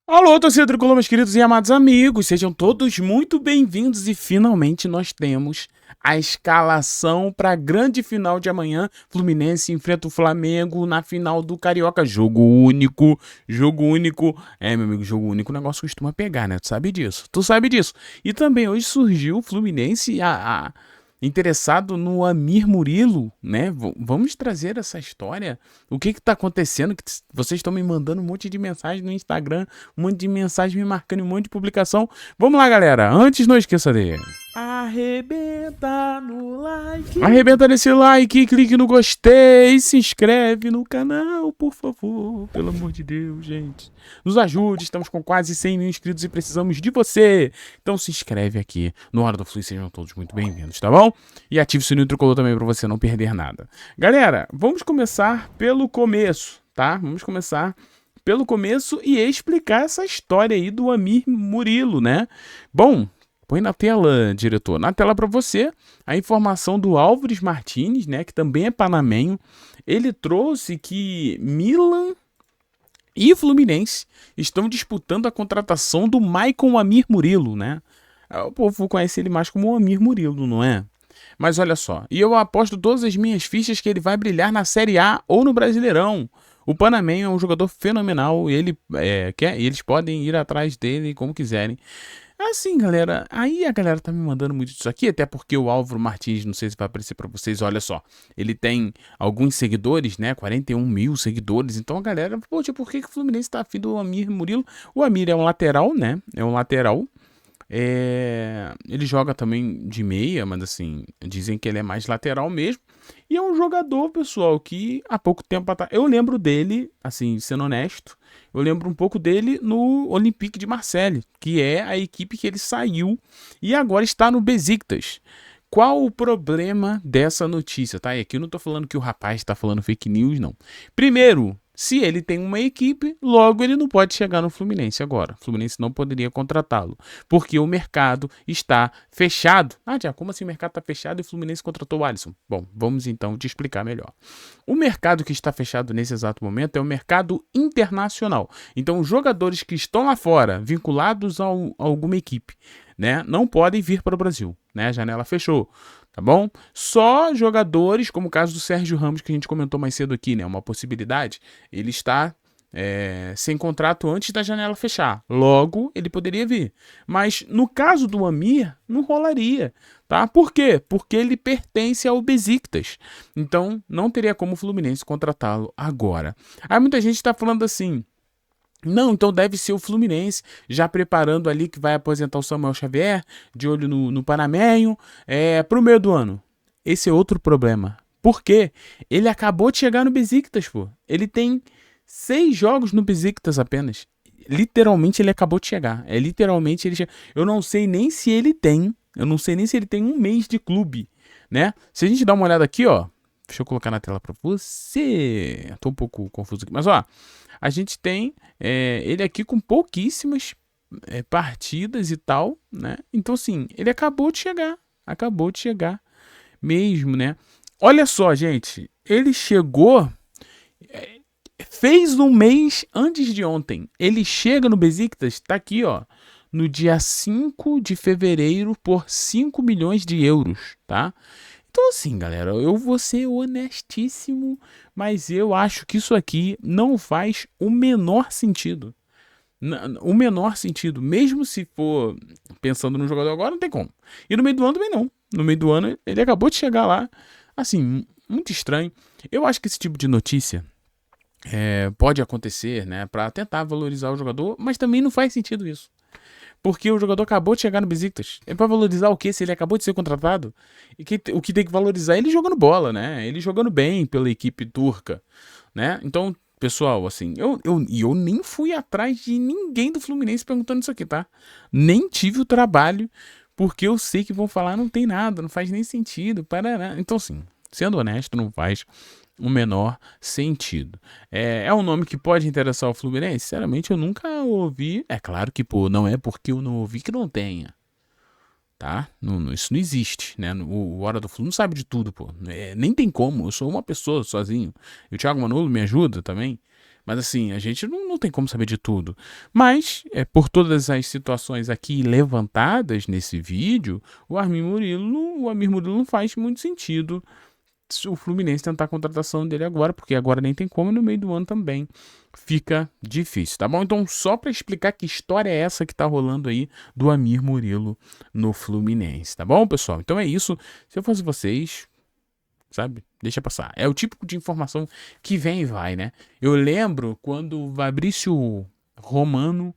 Alô, torcida tricolor, meus queridos e amados amigos, sejam todos muito bem-vindos e finalmente nós temos a escalação para a grande final de amanhã. Fluminense enfrenta o Flamengo na final do Carioca, jogo único, jogo único. É, meu amigo, jogo único, o negócio costuma pegar, né? Tu sabe disso. E também hoje surgiu o Fluminense interessado no Amir Murilo, né? Vamos trazer essa história. O que tá acontecendo? Que vocês estão me mandando um monte de mensagem no Instagram, um monte de mensagem me marcando, um monte de publicação. Vamos lá, galera. Antes, não esqueça de arrebenta no like. Arrebenta nesse like, clique no gostei, se inscreve no canal, por favor. Pelo amor de Deus, gente. Nos ajude, estamos com quase 100 mil inscritos e precisamos de você. Então se inscreve aqui no Hora do Flu, sejam todos muito bem-vindos, tá bom? E ative o sininho tricolor também para você não perder nada. Galera, vamos começar pelo começo, tá? Vamos começar pelo começo e explicar essa história aí do Amir Murilo, né? Bom, põe na tela, diretor, na tela para você a informação do Álvares Martins, né, que também é panamenho. Ele trouxe que Milan e Fluminense estão disputando a contratação do Maicon Amir Murilo, né? O povo conhece ele mais como Amir Murilo, não é? Mas olha só, e eu aposto todas as minhas fichas que ele vai brilhar na Série A ou no Brasileirão. O panamenho é um jogador fenomenal e eles podem ir atrás dele como quiserem. Assim, galera, aí a galera tá me mandando muito disso aqui, até porque o Álvaro Martins, não sei se vai aparecer pra vocês, olha só, ele tem alguns seguidores, né, 41 mil seguidores, então a galera, poxa, por que o Fluminense tá afim do Amir Murilo? O Amir é um lateral, né, ele joga também de meia, mas assim, dizem que ele é mais lateral mesmo. E é um jogador, pessoal, que há pouco tempo atrás... Eu lembro dele, assim, sendo honesto, eu lembro um pouco dele no Olympique de Marseille, que é a equipe que ele saiu e agora está no Besiktas. Qual o problema dessa notícia, tá? E aqui eu não tô falando que o rapaz está falando fake news, não. Primeiro, se ele tem uma equipe, logo ele não pode chegar no Fluminense agora. O Fluminense não poderia contratá-lo, porque o mercado está fechado. Ah, já, como assim o mercado está fechado e o Fluminense contratou o Alisson? Bom, vamos então te explicar melhor. O mercado que está fechado nesse exato momento é o mercado internacional. Então, os jogadores que estão lá fora, vinculados a alguma equipe, né, não podem vir para o Brasil, né? A janela fechou, tá bom? Só jogadores, como o caso do Sérgio Ramos, que a gente comentou mais cedo aqui, né? Uma possibilidade, ele está sem contrato antes da janela fechar. Logo, ele poderia vir. Mas no caso do Amir, não rolaria, tá? Por quê? Porque ele pertence ao Besiktas. Então, não teria como o Fluminense contratá-lo agora. Aí muita gente está falando assim... Não, então deve ser o Fluminense, já preparando ali que vai aposentar o Samuel Xavier, de olho no Panamenho, pro meio do ano. Esse é outro problema. Por quê? Ele acabou de chegar no Besiktas, pô. Ele tem 6 jogos no Besiktas apenas. Literalmente ele acabou de chegar. Literalmente ele chega. Eu não sei nem se ele tem um mês de clube, né? Se a gente dá uma olhada aqui, ó. Deixa eu colocar na tela pra você. Tô um pouco confuso aqui, mas ó. A gente tem ele aqui com pouquíssimas partidas e tal, né? Então, assim, ele acabou de chegar mesmo, né? Olha só, gente, ele chegou, fez um mês antes de ontem. Ele chega no Besiktas, tá aqui, ó, no dia 5 de fevereiro por 5 milhões de euros, tá? Então assim, galera, eu vou ser honestíssimo, mas eu acho que isso aqui não faz o menor sentido. O menor sentido, mesmo se for pensando no jogador agora, não tem como. E no meio do ano também não. No meio do ano ele acabou de chegar lá, assim, muito estranho. Eu acho que esse tipo de notícia pode acontecer, né, para tentar valorizar o jogador, mas também não faz sentido isso. Porque o jogador acabou de chegar no Besiktas. É pra valorizar o quê? Se ele acabou de ser contratado? O que tem que valorizar é ele jogando bola, né? Ele jogando bem pela equipe turca, né? Então, pessoal, assim, eu nem fui atrás de ninguém do Fluminense perguntando isso aqui, tá? Nem tive o trabalho, porque eu sei que vão falar, não tem nada, não faz nem sentido, parará. Então, assim, sendo honesto, não faz o menor sentido. É um nome que pode interessar o Fluminense? Sinceramente, eu nunca ouvi. É claro que, pô, não é porque eu não ouvi que não tenha. tá? Isso não existe, né? O Hora do Flu não sabe de tudo, pô. Nem tem como, eu sou uma pessoa sozinho. E o Thiago Manolo me ajuda também. Mas assim, a gente não tem como saber de tudo. Mas, por todas as situações aqui levantadas nesse vídeo, o Amir Murilo não faz muito sentido se o Fluminense tentar a contratação dele agora, porque agora nem tem como e no meio do ano também fica difícil, tá bom? Então, só para explicar que história é essa que tá rolando aí do Amir Murilo no Fluminense, tá bom, pessoal? Então é isso. Se eu fosse vocês, sabe? Deixa passar. É o tipo de informação que vem e vai, né? Eu lembro quando o Fabrício Romano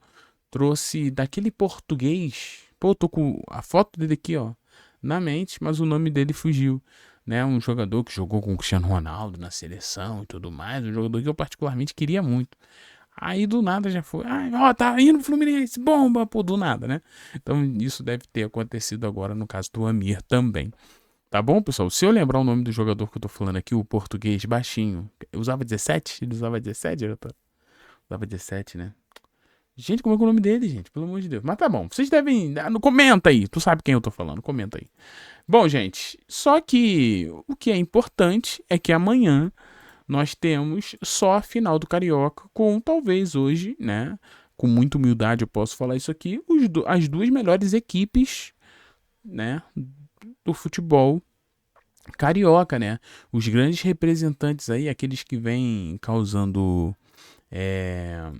trouxe daquele português. Pô, eu tô com a foto dele aqui, ó, na mente, mas o nome dele fugiu. Né, um jogador que jogou com o Cristiano Ronaldo na seleção e tudo mais, um jogador que eu particularmente queria muito. Aí do nada já foi, ó, tá indo pro Fluminense, bomba, pô, do nada, né? Então isso deve ter acontecido agora no caso do Amir também. Tá bom, pessoal? Se eu lembrar o nome do jogador que eu tô falando aqui, o português baixinho, usava 17? Ele usava 17, diretor? Usava 17, né? Gente, como é que é o nome dele, gente? Pelo amor de Deus. Mas tá bom, vocês devem. Comenta aí, tu sabe quem eu tô falando, comenta aí. Bom, gente, só que o que é importante é que amanhã nós temos só a final do Carioca, com talvez hoje, né? Com muita humildade eu posso falar isso aqui, as duas melhores equipes, né? Do futebol carioca, né? Os grandes representantes aí, aqueles que vêm causando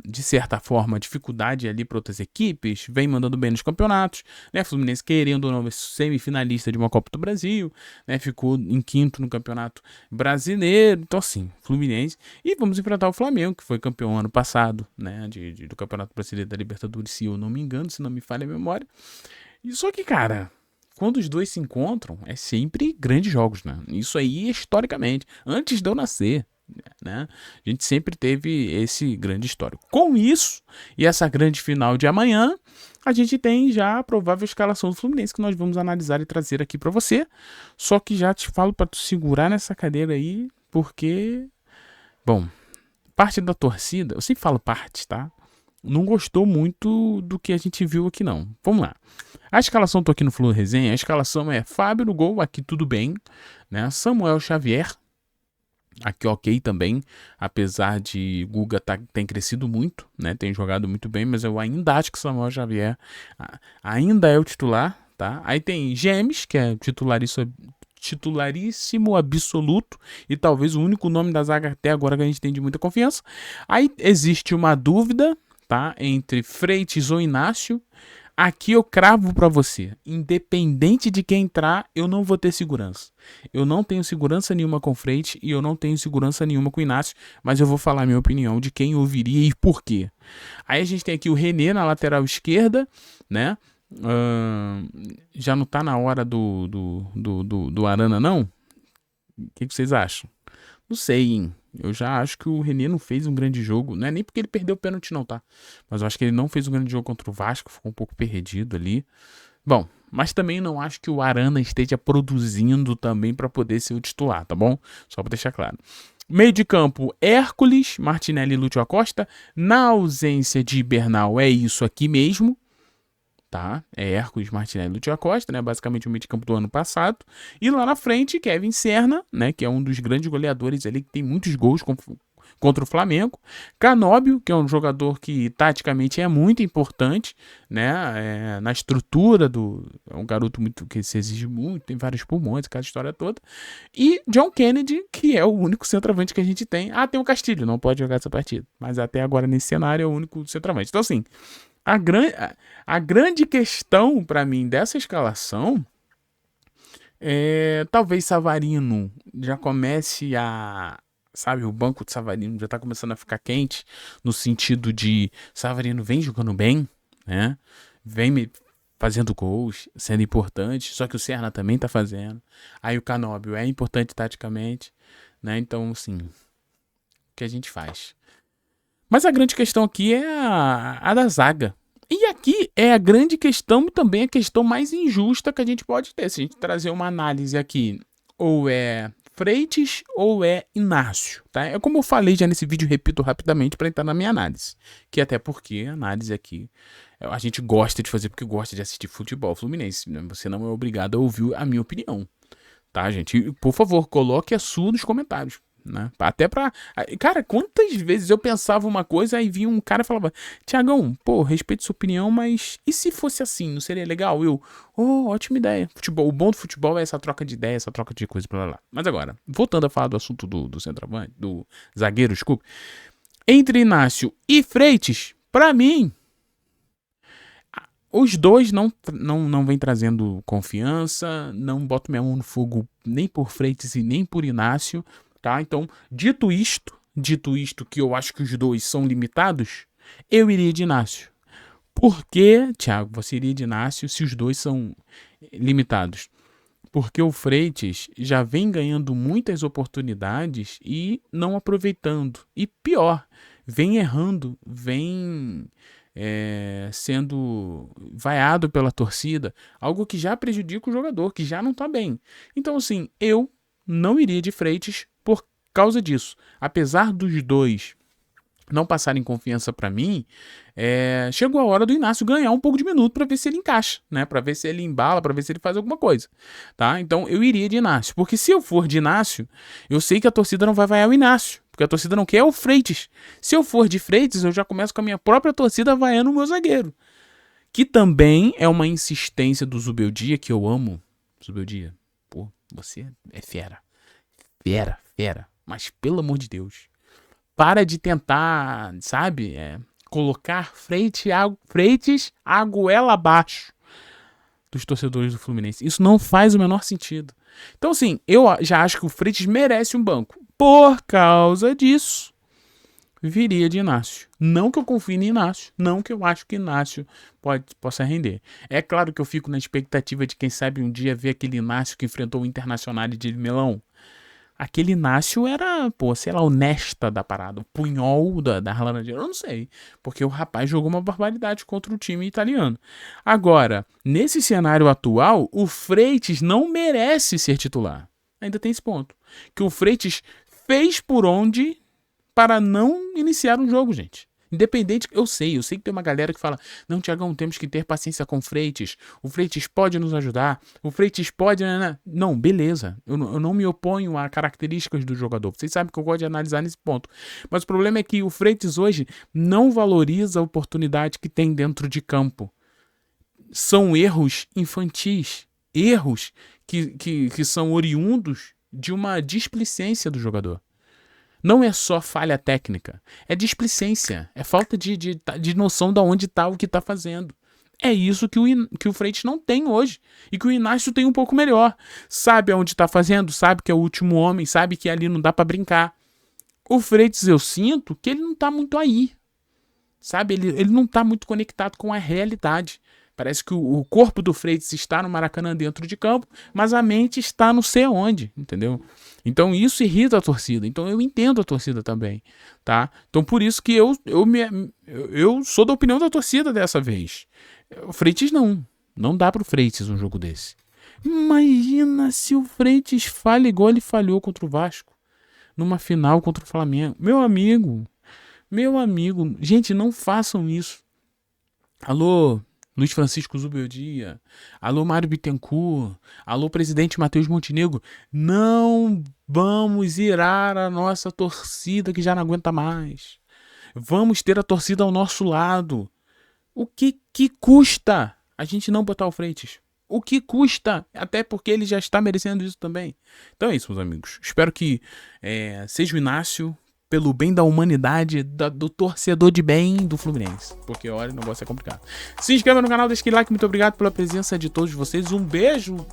de certa forma, dificuldade ali para outras equipes, vem mandando bem nos campeonatos, né? Fluminense querendo ou não semifinalista de uma Copa do Brasil, né? Ficou em quinto no Campeonato Brasileiro, então assim, Fluminense, e vamos enfrentar o Flamengo, que foi campeão ano passado, né? Do Campeonato Brasileiro da Libertadores, se eu não me engano, se não me falha a memória. E só que, cara, quando os dois se encontram, é sempre grandes jogos, né? Isso aí, historicamente, antes de eu nascer, né? A gente sempre teve esse grande histórico. Com isso, e essa grande final de amanhã, a gente tem já a provável escalação do Fluminense que nós vamos analisar e trazer aqui para você. Só que já te falo para tu segurar nessa cadeira aí, porque, bom, parte da torcida, eu sempre falo parte, tá? Não gostou muito do que a gente viu aqui, não. Vamos lá. A escalação, tô aqui no Flu Resenha, a escalação é Fábio no gol, aqui tudo bem, né? Samuel Xavier, aqui ok também, apesar de Guga tem crescido muito, né? Tem jogado muito bem, mas eu ainda acho que Samuel Xavier ainda é o titular, tá? Aí tem Gemes, que é titularíssimo absoluto e talvez o único nome da zaga até agora que a gente tem de muita confiança. Aí existe uma dúvida, tá? Entre Freitas ou Inácio. Aqui eu cravo pra você, independente de quem entrar, eu não vou ter segurança. Eu não tenho segurança nenhuma com o Freitas e eu não tenho segurança nenhuma com o Inácio, mas eu vou falar a minha opinião de quem eu viria e por quê. Aí a gente tem aqui o René na lateral esquerda, né? Já não tá na hora do Arana, não? O que vocês acham? Não sei, hein? Eu já acho que o René não fez um grande jogo. Não é nem porque ele perdeu o pênalti, não, tá? Mas eu acho que ele não fez um grande jogo contra o Vasco. Ficou um pouco perdido ali. Bom, mas também não acho que o Arana esteja produzindo também para poder ser o titular, tá bom? Só para deixar claro. Meio de campo, Hércules, Martinelli e Lúcio Acosta. Na ausência de Bernal, é isso aqui mesmo. Tá? É Hércules, Martinelli e Lúcio Acosta, né? Basicamente o meio de campo do ano passado. E lá na frente, Kevin Serna, né? Que é um dos grandes goleadores ali, que tem muitos gols contra o Flamengo. Canóbio, que é um jogador que taticamente é muito importante, né? Na estrutura é um garoto muito que se exige muito, tem vários pulmões, aquela história toda. E John Kennedy, que é o único centroavante que a gente tem. Tem o Castilho, não pode jogar essa partida. Mas até agora nesse cenário é o único centroavante. Então assim, a grande questão para mim dessa escalação talvez Savarino já comece sabe, o banco de Savarino já tá começando a ficar quente, no sentido de Savarino vem jogando bem, né? Vem me fazendo gols, sendo importante, só que o Serna também tá fazendo. Aí o Canóbio é importante taticamente, né? Então, assim, o que a gente faz? Mas a grande questão aqui é a da zaga. E aqui é a grande questão e também a questão mais injusta que a gente pode ter. Se a gente trazer uma análise aqui, ou é Freitas ou é Inácio, tá? É como eu falei já nesse vídeo, repito rapidamente para entrar na minha análise. Que até porque a análise aqui a gente gosta de fazer porque gosta de assistir futebol fluminense. Você não é obrigado a ouvir a minha opinião, tá, gente? E, por favor, coloque a sua nos comentários, né? Até pra... Cara, quantas vezes eu pensava uma coisa, aí vinha um cara e falava: Tiagão, pô, respeito sua opinião, mas e se fosse assim, não seria legal? Ótima ideia. Futebol, o bom do futebol é essa troca de ideia, essa troca de coisa, blá, blá, blá. Mas agora, voltando a falar do assunto do centroavante, do zagueiro, desculpa. Entre Inácio e Freitas, pra mim, os dois não vem trazendo confiança, não boto minha mão no fogo nem por Freitas e nem por Inácio, tá? Então, dito isto que eu acho que os dois são limitados, eu iria de Inácio. Por que, Thiago, você iria de Inácio se os dois são limitados? Porque o Freitas já vem ganhando muitas oportunidades e não aproveitando. E pior, vem errando, vem sendo vaiado pela torcida, algo que já prejudica o jogador, que já não tá bem. Então, assim, eu não iria de Freitas por causa disso. Apesar dos dois não passarem confiança pra mim, chegou a hora do Inácio ganhar um pouco de minuto pra ver se ele encaixa, né? Pra ver se ele embala, pra ver se ele faz alguma coisa, tá? Então eu iria de Inácio, porque se eu for de Inácio, eu sei que a torcida não vai vaiar o Inácio, porque a torcida não quer o Freitas. Se eu for de Freitas, eu já começo com a minha própria torcida vaiando o meu zagueiro, que também é uma insistência do Zubeldia, que eu amo. Zubeldia, pô, você é fera. Fera. Mas pelo amor de Deus, para de tentar, sabe, colocar Freitas a goela abaixo dos torcedores do Fluminense. Isso não faz o menor sentido. Então, assim, eu já acho que o Freitas merece um banco. Por causa disso, viria de Inácio. Não que eu confie em Inácio, não que eu acho que Inácio possa render. É claro que eu fico na expectativa de, quem sabe, um dia ver aquele Inácio que enfrentou o Internacional de Milão. Aquele Inácio era, pô, sei lá, o Nesta da parada, o punhol da Laranjeira, eu não sei, porque o rapaz jogou uma barbaridade contra o time italiano. Agora, nesse cenário atual, o Freitas não merece ser titular. Ainda tem esse ponto, que o Freitas fez por onde para não iniciar um jogo, gente. Independente, eu sei que tem uma galera que fala: não, Tiagão, temos que ter paciência com o Freitas pode nos ajudar, o Freitas pode... Não, beleza, eu não me oponho a características do jogador, vocês sabem que eu gosto de analisar nesse ponto, mas o problema é que o Freitas hoje não valoriza a oportunidade que tem dentro de campo. São erros infantis, erros que são oriundos de uma displicência do jogador. Não é só falha técnica, é displicência, é falta de noção de onde está o que está fazendo. É isso que o Freitas não tem hoje e que o Inácio tem um pouco melhor. Sabe aonde está fazendo, sabe que é o último homem, sabe que ali não dá para brincar. O Freitas, eu sinto que ele não está muito aí, sabe? Ele não está muito conectado com a realidade. Parece que o corpo do Freitas está no Maracanã dentro de campo, mas a mente está não sei onde, entendeu? Então isso irrita a torcida. Então eu entendo a torcida também, tá? Então por isso que eu sou da opinião da torcida dessa vez. O Freitas não dá pro Freitas um jogo desse. Imagina se o Freitas falha igual ele falhou contra o Vasco, numa final contra o Flamengo. Meu amigo, gente, não façam isso. Alô, Luiz Francisco Zubeldia, alô Mário Bittencourt, alô presidente Matheus Montenegro, não vamos irar a nossa torcida que já não aguenta mais. Vamos ter a torcida ao nosso lado. O que custa a gente não botar o Freitas? O que custa? Até porque ele já está merecendo isso também. Então é isso, meus amigos. Espero que seja o Inácio, pelo bem da humanidade, do torcedor de bem do Fluminense. Porque, olha, o negócio é complicado. Se inscreva no canal, deixa aquele like. Muito obrigado pela presença de todos vocês. Um beijo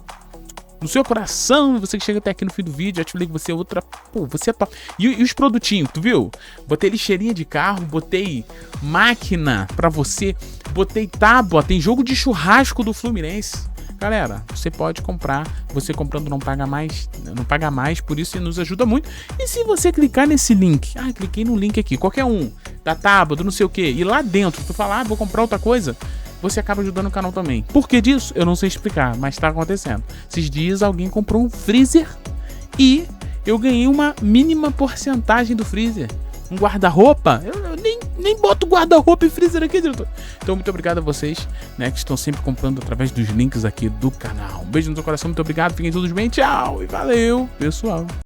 no seu coração. Você que chega até aqui no fim do vídeo. Já te falei que você é outra... Pô, você é top. E os produtinhos, tu viu? Botei lixeirinha de carro, botei máquina pra você, botei tábua. Tem jogo de churrasco do Fluminense. Galera, você pode comprar, você comprando não paga mais, por isso nos ajuda muito. E se você clicar nesse link, cliquei no link aqui, qualquer um, da tábua, do não sei o que, e lá dentro tu falar, vou comprar outra coisa, você acaba ajudando o canal também. Por que disso? Eu não sei explicar, mas tá acontecendo. Esses dias alguém comprou um freezer e eu ganhei uma mínima porcentagem do freezer. Um guarda-roupa? Eu nem boto guarda-roupa e freezer aqui, diretor. Então, muito obrigado a vocês, né, que estão sempre comprando através dos links aqui do canal. Um beijo no seu coração, muito obrigado, fiquem todos bem, tchau e valeu, pessoal.